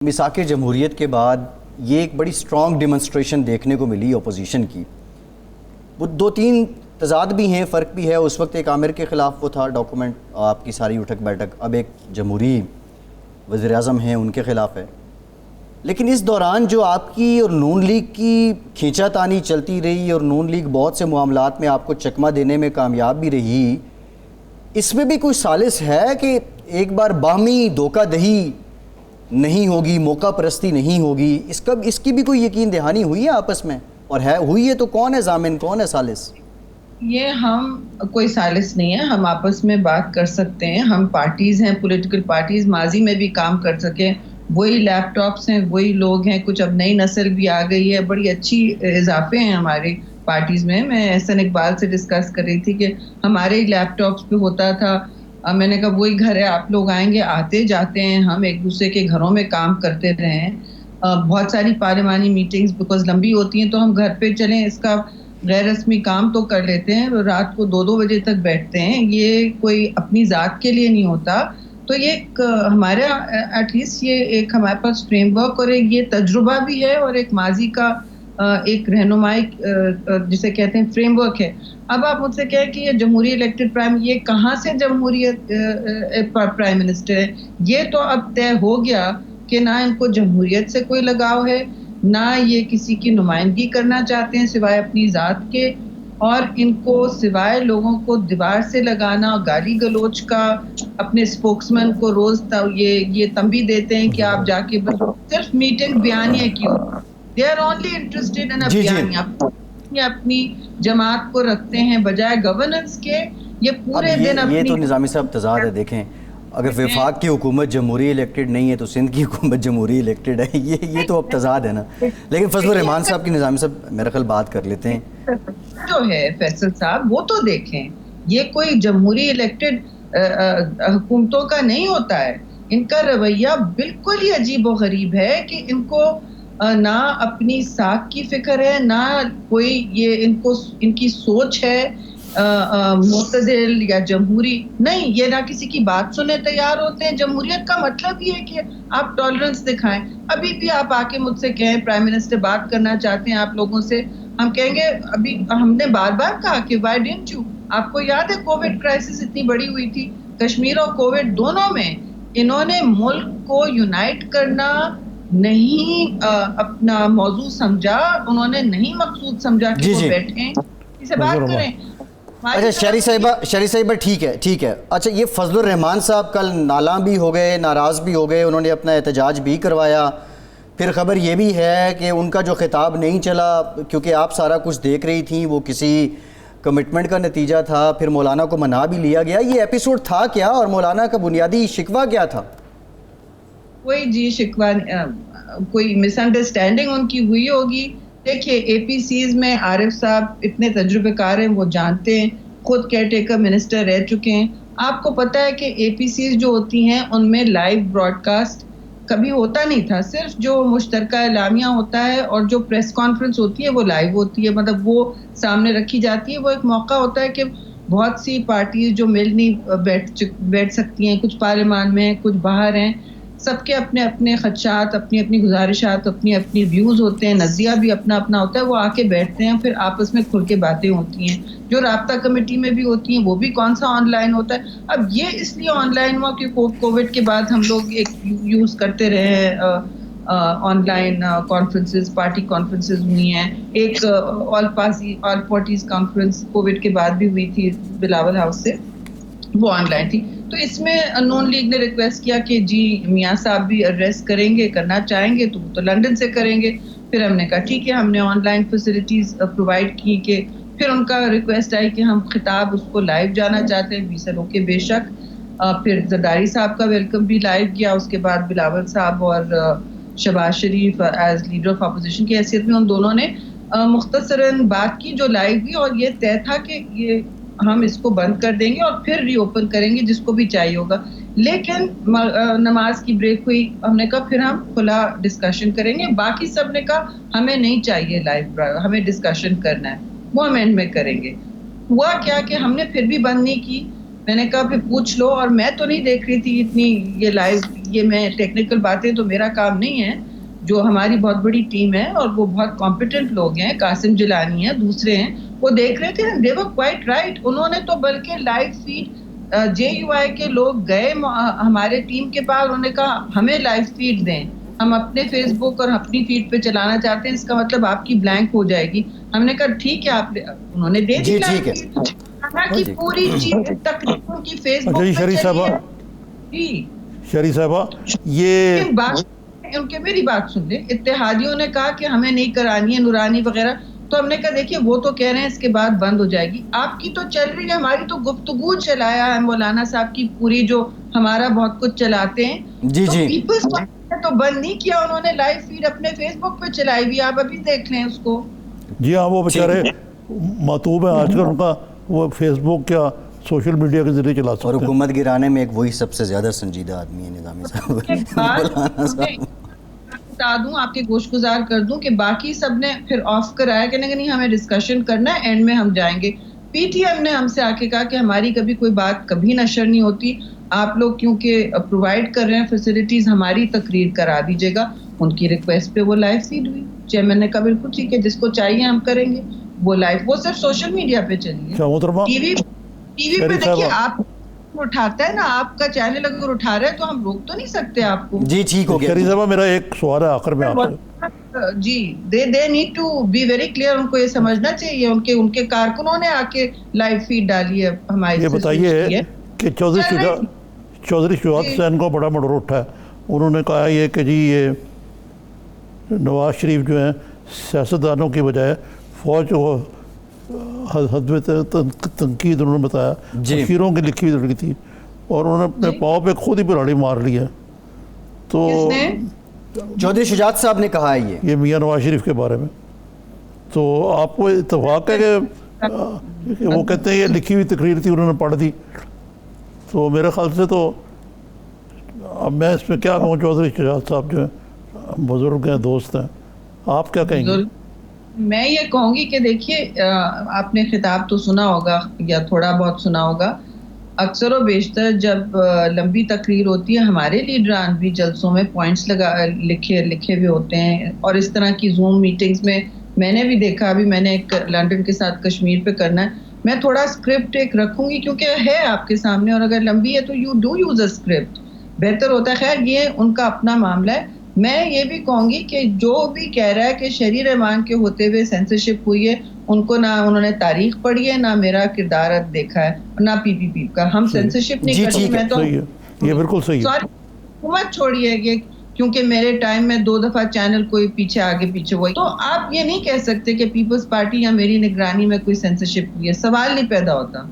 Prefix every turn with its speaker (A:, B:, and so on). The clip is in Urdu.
A: مساک جمہوریت کے بعد یہ ایک بڑی سٹرانگ ڈیمنسٹریشن دیکھنے کو ملی اپوزیشن کی. وہ دو تین تضاد بھی ہیں، فرق بھی ہے. اس وقت ایک عامر کے خلاف وہ تھا ڈاکومنٹ، آپ کی ساری اٹھک بیٹھک. اب ایک جمہوری وزیر اعظم ہیں، ان کے خلاف ہے. لیکن اس دوران جو آپ کی اور نون لیگ کی کھینچا تانی چلتی رہی اور نون لیگ بہت سے معاملات میں آپ کو چکمہ دینے میں کامیاب بھی رہی، اس میں بھی کوئی سالس ہے کہ ایک بار باہمی دھوکہ دہی نہیں ہوگی، موقع پرستی نہیں ہوگی؟ اس کی بھی کوئی یقین دہانی ہوئی ہے آپس میں؟ اور ہے ہوئی ہے تو کون ہے ضامن، کون ہے سالس؟
B: یہ ہم کوئی سالس نہیں ہے، ہم آپس میں بات کر سکتے ہیں. ہم پارٹیز ہیں، پولیٹیکل پارٹیز ماضی میں بھی کام کر سکے. وہی لیپ ٹاپس ہیں، وہی لوگ ہیں. کچھ اب نئی نسل بھی آ گئی ہے، بڑی اچھی اضافے ہیں ہماری پارٹیز میں. میں احسن اقبال سے ڈسکس کر رہی تھی کہ ہمارے ہی لیپ ٹاپس پہ ہوتا تھا. میں نے کہا وہی گھر ہے، آپ لوگ آئیں گے، آتے جاتے ہیں، ہم ایک دوسرے کے گھروں میں کام کرتے رہے ہیں. بہت ساری پارلیمانی میٹنگز بیکاز لمبی ہوتی ہیں تو ہم گھر پہ چلیں، اس کا غیر رسمی کام تو کر لیتے ہیں. رات کو 2 بجے تک بیٹھتے ہیں، یہ کوئی اپنی ذات کے لیے نہیں ہوتا. تو یہ ایک ہمارے ایٹ لیسٹ یہ ایک ہمارے پاس فریم ورک اور ایک یہ تجربہ بھی ہے اور ایک ماضی کا ایک رہنمائی جسے کہتے ہیں فریم ورک ہے. اب آپ مجھ سے کہیں کہ یہ جمہوری الیکٹڈ پرائم، یہ کہاں سے جمہوریت پرائم منسٹر ہے؟ یہ تو اب طے ہو گیا کہ نہ ان کو جمہوریت سے کوئی لگاؤ ہے، نہ یہ کسی کی نمائندگی کرنا چاہتے ہیں سوائے اپنی ذات کے، اور ان کو سوائے لوگوں کو دیوار سے لگانا، گالی گلوچ کا، اپنے اسپوکسمین کو روز یہ تنبیہ دیتے ہیں کہ آپ جا کے صرف میٹنگ بیانیے کی ہو. They are only interested in بیانیہ، اپنی جماعت کو رکھتے ہیں بجائے گورننس کے. یہ پورے دن
A: یہ
B: اپنی
A: تو نظامی صاحب تضاد ہے. دیکھیں، اگر وفاق کی حکومت جمہوری الیکٹڈ نہیں ہے تو سندھ کی حکومت جمہوری الیکٹڈ ہے. یہ تو اب تضاد ہے نا. لیکن فضل الرحمان صاحب کی نظامی صاحب میرا خیال بات کر لیتے ہیں.
B: جو ہے فیصل صاحب وہ تو دیکھیں، یہ کوئی جمہوری الیکٹڈ حکومتوں کا نہیں ہوتا ہے. ان کا رویہ بالکل ہی عجیب و غریب ہے کہ ان کو نہ اپنی ساکھ کی فکر ہے، نہ کوئی یہ ان کی سوچ ہے معتدل یا جمہوری. نہیں، یہ نہ کسی کی بات سننے تیار ہوتے ہیں. جمہوریت کا مطلب یہ ہے کہ آپ ٹالرنس دکھائیں. ابھی بھی آپ آ کے مجھ سے کہیں پرائم منسٹر بات کرنا چاہتے ہیں آپ لوگوں سے، ہم کہیں گے ابھی ہم نے بار بار کہا کہ وائی ڈنٹ یو. آپ کو یاد ہے کووڈ کرائسس اتنی بڑی ہوئی تھی، کشمیر اور کووڈ دونوں میں انہوں نے ملک کو یونائٹ کرنا نہیں اپنا موضوع سمجھا، انہوں نے نہیں مقصود سمجھا کہ وہ بیٹھیں اسے بات کریں.
A: اچھا شہری صاحبہ ٹھیک ہے. اچھا، یہ فضل الرحمان صاحب کل نالاں بھی ہو گئے، ناراض بھی ہو گئے، انہوں نے اپنا احتجاج بھی کروایا. پھر خبر یہ بھی ہے کہ ان کا جو خطاب نہیں چلا کیونکہ آپ سارا کچھ دیکھ رہی تھیں، وہ کسی کمٹمنٹ کا نتیجہ تھا. پھر مولانا کو منا بھی لیا گیا. یہ ایپیسوڈ تھا کیا اور مولانا کا بنیادی شکوہ کیا تھا؟
B: کوئی شکوہ، کوئی مس انڈرسٹینڈنگ ان کی ہوئی ہوگی. دیکھیے اے پی سیز میں عارف صاحب اتنے تجربے کار ہیں، وہ جانتے ہیں، خود کیئر ٹیکر منسٹر رہ چکے ہیں. آپ کو پتہ ہے کہ اے پی سیز جو ہوتی ہیں ان میں لائیو براڈ کاسٹ کبھی ہوتا نہیں تھا. صرف جو مشترکہ اعلامیہ ہوتا ہے اور جو پریس کانفرنس ہوتی ہے وہ لائیو ہوتی ہے، مطلب وہ سامنے رکھی جاتی ہے. وہ ایک موقع ہوتا ہے کہ بہت سی پارٹیز جو مل نہیں بیٹھ سکتی ہیں، کچھ پارلیمان میں ہیں، کچھ باہر ہیں، سب کے اپنے اپنے خدشات، اپنی اپنی گزارشات، اپنی اپنی ویوز ہوتے ہیں، نظریہ بھی اپنا اپنا ہوتا ہے. وہ آ کے بیٹھتے ہیں، پھر آپس میں کھل کے باتیں ہوتی ہیں. جو رابطہ کمیٹی میں بھی ہوتی ہیں وہ بھی کون سا آن لائن ہوتا ہے. اب یہ اس لیے آن لائن ہوا کہ کووڈ کے بعد ہم لوگ ایک یوز کرتے رہے ہیں on line conferences, party conferences ہوئی ہیں. ایک آل پارٹیز کانفرنس کووڈ کے بعد بھی ہوئی تھی بلاول ہاؤس سے، وہ آن لائن تھی. تو اس میں نون لیگ نے ریکویسٹ کیا کہ جی میاں صاحب بھی ایڈریس کریں گے، کرنا چاہیں گے تو لندن سے کریں گے. پھر ہم نے کہا ٹھیک ہے، ہم نے آن لائن فیسلٹیز پرووائڈ کی. کہ پھر ان کا ریکویسٹ آئی کہ ہم خطاب اس کو لائیو جانا چاہتے ہیں. سر اوکے، بے شک. پھر زرداری صاحب کا ویلکم بھی لائیو کیا. اس کے بعد بلاول صاحب اور شہباز شریف ایز لیڈر آف اپوزیشن کی حیثیت میں ان دونوں نے مختصراً بات کی جو لائیو کی، اور یہ طے تھا کہ یہ ہم اس کو بند کر دیں گے اور پھر ری اوپن کریں گے جس کو بھی چاہیے ہوگا. لیکن نماز کی بریک ہوئی، ہم نے کہا پھر ہم کھلا ڈسکشن کریں گے. باقی سب نے کہا ہمیں نہیں چاہیے لائیو، ہمیں ڈسکشن کرنا ہے، وہ ہم اینڈ میں کریں گے. ہوا کیا کہ ہم نے پھر بھی بند نہیں کی. میں نے کہا پھر پوچھ لو, اور میں تو نہیں دیکھ رہی تھی اتنی یہ لائیو, یہ میں ٹیکنیکل باتیں تو میرا کام نہیں ہے, جو ہماری بہت بڑی ٹیم ہے اور وہ بہت کمپیٹنٹ لوگ ہیں, قاسم جیلانی ہیں, دوسرے ہیں, وہ دیکھ رہے تھے, they were quite right. انہوں نے تو بلکہ لائیو فیڈ JUI کے لوگ گئے ہمارے ٹیم کے پاس, انہوں نے کہا ہمیں لائیو فیڈ دیں, ہم اپنے فیس بک اور اپنی فیڈ پہ چلانا چاہتے ہیں, اس کا مطلب آپ کی بلینک ہو جائے گی. ہم نے کہا ٹھیک ہے, آپ انہوں نے دے دی
A: ٹھیک ہے
B: کی پوری چیز تقریباً کی فیس بک
C: اچھا جی شریف صاحبہ یہ
B: ان کے میری بات سن لیں, اتحادیوں نے کہا کہ ہمیں نہیں کرانی ہے نورانی وغیرہ, تو ہم نے کہا دیکھیے وہ تو کہہ رہے ہیں اس کے بعد بند ہو جائے گی, آپ کی تو چل رہی ہے, ہماری تو گفتگو چلایا ہے مولانا صاحب کی پوری, جو ہمارا بہت کچھ چلاتے ہیں, تو پیپلز پارٹی تو بند نہیں کیا, انہوں نے لائیو فیڈ اپنے فیس بک پہ چلائی ہوئی, آپ ابھی دیکھ لیں اس کو.
C: جی ہاں, وہ بیچارے مطلوب ہیں آج کل, ان کا وہ فیس بک یا سوشل میڈیا کے ذریعے چلا سکتے ہیں,
A: اور حکومت گرانے میں ایک وہی سب سے زیادہ سنجیدہ آدمی ہے نظامی صاحب.
B: بتا دوں, آپ کے گوش گزار کر دوں کہ باقی سب نے پھر آف کرایا کہ نہیں ہمیں ڈسکشن کرنا ہے, اینڈ میں ہم جائیں گے. پی ٹی ایم نے ہم سے آ کے کہا کہ ہماری کبھی کوئی بات کبھی نشر نہیں ہوتی, آپ لوگ کیونکہ پرووائڈ کر رہے ہیں فیسلٹیز, ہماری تقریر کرا دیجیے گا. ان کی ریکویسٹ پہ وہ لائیو فیڈ ہوئی. چیئرمین نے کہا بالکل ٹھیک ہے, جس کو چاہیے ہم کریں گے. وہ لائیو, وہ صرف سوشل میڈیا پہ چلی ہے, ٹی وی پہ دیکھیے آپ اٹھاتا ہے نا, آپ کا چینل اگر اٹھا رہے ہیں تو ہم روک تو نہیں سکتے آپ کو.
A: جی ٹھیک ہو گیا.
C: شریف صاحبہ میرا ایک سوال ہے آخر میں آپ سے.
B: جی they need to be very clear, ان کو یہ سمجھنا چاہیے, ان کے کارکنوں نے آ کے لائیو فیڈ ڈالی ہے ہماری.
C: یہ بتائیے کہ چودھری شجاعت حسین کو بڑا مڈر اٹھا ہے, انہوں نے کہا یہ کہ جی یہ نواز شریف جو ہیں سیاستدانوں کی بجائے فوج کو حد میں تنقید انہوں نے بتایا, بشیروں کی لکھی ہوئی لڑکی تھی, اور انہوں نے اپنے پاؤں پہ خود ہی پراڑی مار لی ہے. تو
A: چودھری شجاعت صاحب نے کہا ہے یہ
C: میاں نواز شریف کے بارے میں, تو آپ کو اتفاق ہے کہ وہ کہتے ہیں یہ لکھی ہوئی تقریر تھی, انہوں نے پڑھ دی, تو میرے خیال سے تو اب میں اس میں کیا کہوں, چودھری شجاعت صاحب جو ہیں بزرگ ہیں, دوست ہیں, آپ کیا کہیں گے؟
B: میں یہ کہوں گی کہ دیکھیے آپ نے خطاب تو سنا ہوگا یا تھوڑا بہت سنا ہوگا, اکثر و بیشتر جب لمبی تقریر ہوتی ہے ہمارے لیڈران بھی جلسوں میں پوائنٹس لکھے ہوئے ہوتے ہیں, اور اس طرح کی زوم میٹنگز میں نے بھی دیکھا, ابھی میں نے ایک لنڈن کے ساتھ کشمیر پہ کرنا ہے, میں تھوڑا اسکرپٹ ایک رکھوں گی کیونکہ ہے آپ کے سامنے, اور اگر لمبی ہے تو you do use a script, بہتر ہوتا ہے. خیر یہ ان کا اپنا معاملہ ہے. میں یہ بھی کہوں گی کہ جو بھی کہہ رہا ہے کہ شہری رحمان کے ہوتے ہوئے سینسرشپ ہوئی ہے, ان کو نہ انہوں نے تاریخ پڑھی ہے, نہ میرا کردار دیکھا ہے, نہ پی پی پی کا. ہم سینسرشپ نہیں کرتے. میں تو
C: یہ بالکل صحیح ہے.
B: حکومت چھوڑیے یہ, کیونکہ میرے ٹائم میں 2 دفعہ چینل کوئی پیچھے آگے پیچھے ہوئی, تو آپ یہ نہیں کہہ سکتے کہ پیپلز پارٹی یا میری نگرانی میں کوئی سینسرشپ ہوئی ہے, سوال نہیں پیدا ہوتا.